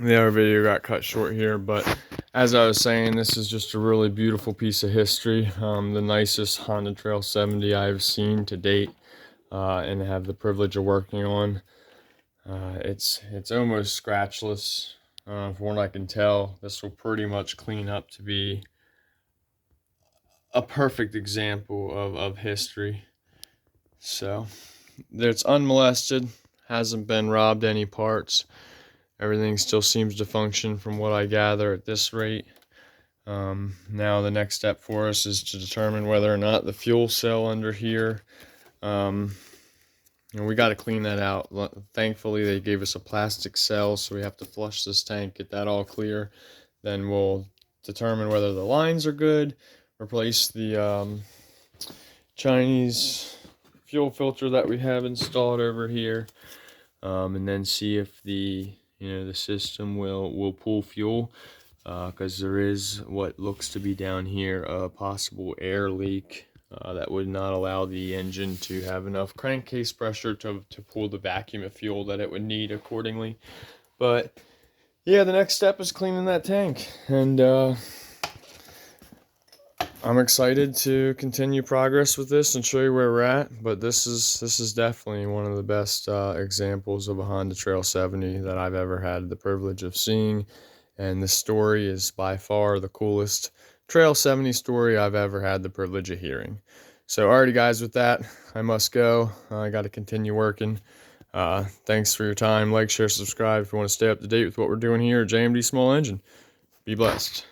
The other video got cut short here, but as I was saying, this is just a really beautiful piece of history. The nicest Honda Trail 70 I've seen to date, and have the privilege of working on. It's almost scratchless. From what I can tell, this will pretty much clean up to be a perfect example of history. So it's unmolested, hasn't been robbed any parts. Everything still seems to function from what I gather at this rate. Now the next step for us is to determine whether or not the fuel cell under here, we got to clean that out. Thankfully they gave us a plastic cell, so we have to flush this tank, get that all clear. Then we'll determine whether the lines are good, replace the Chinese fuel filter that we have installed over here, and then see if the system will pull fuel, because there is what looks to be down here a possible air leak that would not allow the engine to have enough crankcase pressure to pull the vacuum of fuel that it would need accordingly. But yeah, the next step is cleaning that tank, and I'm excited to continue progress with this and show you where we're at. But this is definitely one of the best examples of a Honda Trail 70 that I've ever had the privilege of seeing, and this story is by far the coolest Trail 70 story I've ever had the privilege of hearing. So alrighty guys, with that, I must go. I got to continue working. Thanks for your time. Like, share, subscribe if you want to stay up to date with what we're doing here at JMD Small Engine. Be blessed.